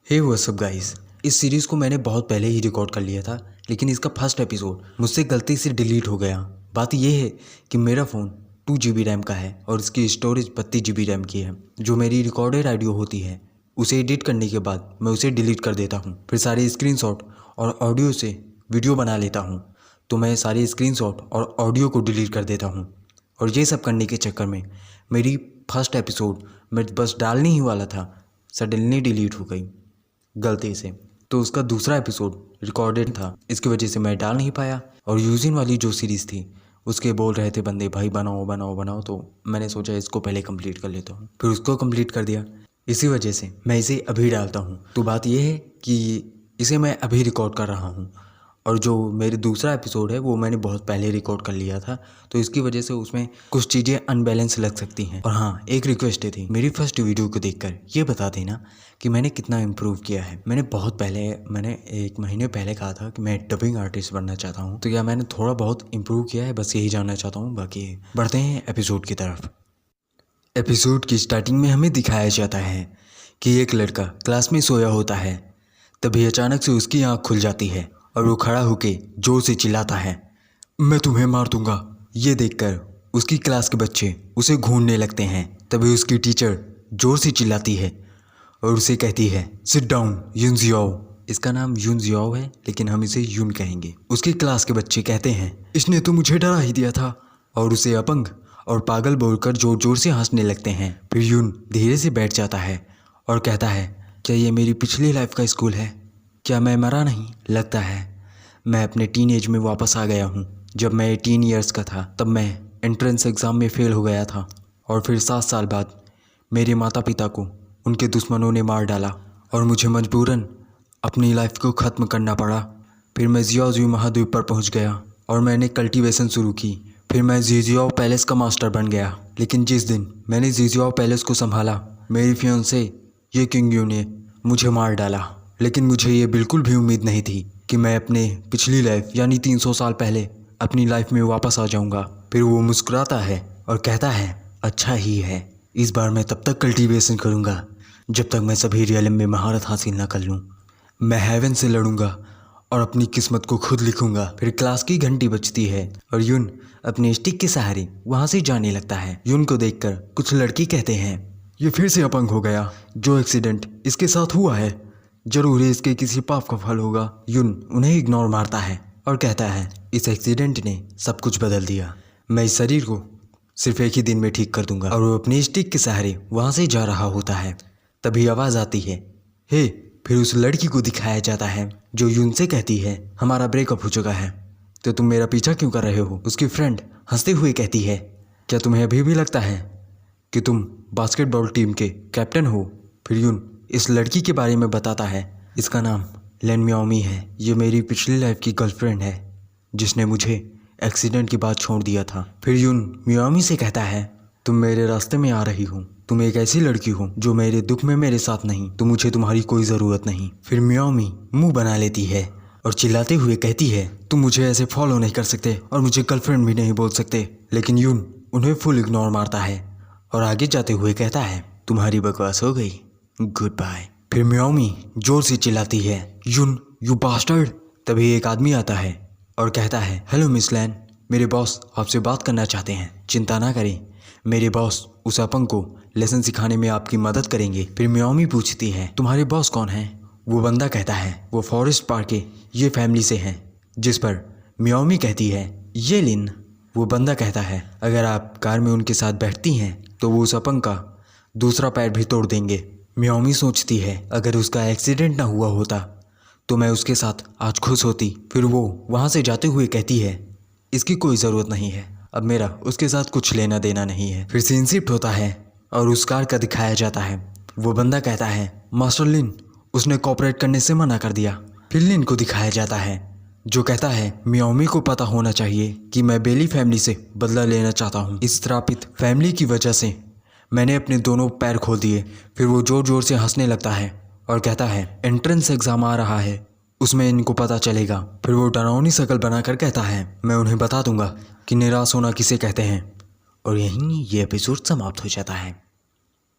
Hey what's up guys, इस series को मैंने बहुत पहले ही रिकॉर्ड कर लिया था, लेकिन इसका फर्स्ट एपिसोड मुझसे गलती से डिलीट हो गया। बात यह है कि मेरा फ़ोन 2 GB रैम का है और इसकी स्टोरेज 32 GB रैम की है। जो मेरी रिकॉर्डेड ऑडियो होती है उसे एडिट करने के बाद मैं उसे डिलीट कर देता हूँ, फिर सारे स्क्रीनशॉट और ऑडियो से वीडियो बना लेता हूँ। तो मैं सारे स्क्रीनशॉट और ऑडियो को डिलीट कर देता हूँ और ये सब करने के चक्कर में मेरी फर्स्ट एपिसोड मैं बस डालने ही वाला था, सडनली डिलीट हो गई गलती से। तो उसका दूसरा एपिसोड रिकॉर्डेड था, इसकी वजह से मैं डाल नहीं पाया। और यूजिन वाली जो सीरीज़ थी उसके बोल रहे थे बंदे भाई बनाओ बनाओ बनाओ, तो मैंने सोचा इसको पहले कंप्लीट कर लेता हूँ, फिर उसको कंप्लीट कर दिया। इसी वजह से मैं इसे अभी डालता हूँ। तो बात यह है कि इसे मैं अभी रिकॉर्ड कर रहा हूँ और जो मेरे दूसरा एपिसोड है वो मैंने बहुत पहले रिकॉर्ड कर लिया था, तो इसकी वजह से उसमें कुछ चीज़ें अनबैलेंस लग सकती हैं। और हाँ, एक रिक्वेस्ट थी, मेरी फर्स्ट वीडियो को देखकर ये बता देना कि मैंने कितना इम्प्रूव किया है। मैंने 1 महीने पहले कहा था कि मैं डबिंग आर्टिस्ट बनना चाहता हूँ, तो क्या मैंने थोड़ा बहुत इम्प्रूव किया है, बस यही जानना चाहता हूँ। बाकी बढ़ते हैं एपिसोड की तरफ। एपिसोड की स्टार्टिंग में हमें दिखाया जाता है कि एक लड़का क्लास में सोया होता है, तभी अचानक से उसकी आँख खुल जाती है और वो खड़ा होकर जोर से चिल्लाता है, मैं तुम्हें मार दूंगा। ये देखकर उसकी क्लास के बच्चे उसे घूरने लगते हैं। तभी उसकी टीचर जोर से चिल्लाती है और उसे कहती है, सिट डाउन यून जियाओ। इसका नाम यून जियाओ है, लेकिन हम इसे यून कहेंगे। उसकी क्लास के बच्चे कहते हैं, इसने तो मुझे डरा ही दिया था, और उसे अपंग और पागल बोलकर जोर जोर से हंसने लगते हैं। फिर यून धीरे से बैठ जाता है और कहता है, क्या ये मेरी पिछली लाइफ का स्कूल है? क्या मैं मरा नहीं? लगता है मैं अपने टीनेज में वापस आ गया हूँ। जब मैं 18 ईयर्स का था तब मैं एंट्रेंस एग्ज़ाम में फ़ेल हो गया था, और फिर 7 साल बाद मेरे माता पिता को उनके दुश्मनों ने मार डाला और मुझे मजबूरन अपनी लाइफ को ख़त्म करना पड़ा। फिर मैं जियाओ महाद्वीप पर पहुँच गया और मैंने कल्टीवेशन शुरू की। फिर मैं जियाओ पैलेस का मास्टर बन गया। लेकिन जिस दिन मैंने जियाओ पैलेस को संभाला, मेरी फियांसे ये किंग यू ने मुझे मार डाला। लेकिन मुझे ये बिल्कुल भी उम्मीद नहीं थी कि मैं अपने पिछली लाइफ यानी 300 साल पहले अपनी लाइफ में वापस आ जाऊंगा। फिर वो मुस्कुराता है और कहता है, अच्छा ही है, इस बार मैं तब तक कल्टीवेशन करूंगा जब तक मैं सभी रियलम में महारत हासिल ना कर लूँ। मैं हेवन से लड़ूंगा और अपनी किस्मत को खुद लिखूंगा। फिर क्लास की घंटी बजती है और यून अपने स्टिक के सहारे वहाँ से जाने लगता है। यून को देखकर कुछ लड़की कहते हैं, ये फिर से अपंग हो गया। जो एक्सीडेंट इसके साथ हुआ है जरूर इसके किसी पाप का फल होगा। यून उन्हें इग्नोर मारता है और कहता है, इस एक्सीडेंट ने सब कुछ बदल दिया। मैं इस शरीर को सिर्फ एक ही दिन में ठीक कर दूंगा। और वो अपनी स्टिक के सहारे वहाँ से जा रहा होता है। तभी आवाज़ आती है, हे। फिर उस लड़की को दिखाया जाता है जो यून से कहती है, हमारा ब्रेकअप हो चुका है, तो तुम मेरा पीछा क्यों कर रहे हो? उसकी फ्रेंड हंसते हुए कहती है, क्या तुम्हें अभी भी लगता है कि तुम बास्केटबॉल टीम के कैप्टन हो? फिर यून इस लड़की के बारे में बताता है, इसका नाम लेन मियाओमी है। ये मेरी पिछली लाइफ की गर्लफ्रेंड है जिसने मुझे एक्सीडेंट के बाद छोड़ दिया था। फिर यून मियाओमी से कहता है, तुम मेरे रास्ते में आ रही हो, तुम एक ऐसी लड़की हो जो मेरे दुख में मेरे साथ नहीं, तो मुझे तुम्हारी कोई ज़रूरत नहीं। फिर मियाओमी मुंह बना लेती है और चिल्लाते हुए कहती है, तुम मुझे ऐसे फॉलो नहीं कर सकते और मुझे गर्लफ्रेंड भी नहीं बोल सकते। लेकिन यून उन्हें फुल इग्नोर मारता है और आगे जाते हुए कहता है, तुम्हारी बकवास हो गई, गुड बाय। फिर मियाओमी जोर से चिल्लाती है, यून यू बास्टर्ड। तभी एक आदमी आता है और कहता है, हेलो मिस लैन, मेरे बॉस आपसे बात करना चाहते हैं। चिंता ना करें, मेरे बॉस उस अपंग को लेसन सिखाने में आपकी मदद करेंगे। फिर मियाओमी पूछती है, तुम्हारे बॉस कौन हैं? वो बंदा कहता है, वो फॉरेस्ट पार्क के ये फैमिली से हैं। जिस पर मियाओमी कहती है, ये लिन। वो बंदा कहता है, अगर आप कार में उनके साथ बैठती हैं तो वो उस अपंग का दूसरा पैर भी तोड़ देंगे। मियाओमी सोचती है, अगर उसका एक्सीडेंट ना हुआ होता तो मैं उसके साथ आज खुश होती। फिर वो वहाँ से जाते हुए कहती है, इसकी कोई ज़रूरत नहीं है, अब मेरा उसके साथ कुछ लेना देना नहीं है। फिर सीन शिफ्ट होता है और उस कार का दिखाया जाता है। वो बंदा कहता है, मास्टर लिन, उसने कॉपरेट करने से मना कर दिया। फिर लिन को दिखाया जाता है जो कहता है, मियाओमी को पता होना चाहिए कि मैं बेली फैमिली से बदला लेना चाहता हूँ। इस श्रापित फैमिली की वजह से मैंने अपने दोनों पैर खोल दिए। फिर वो जोर जोर से हंसने लगता है और कहता है, एंट्रेंस एग्ज़ाम आ रहा है, उसमें इनको पता चलेगा। फिर वो डरावनी शक्ल बनाकर कहता है, मैं उन्हें बता दूंगा कि निराश होना किसे कहते हैं। और यहीं ये एपिसोड समाप्त हो जाता है।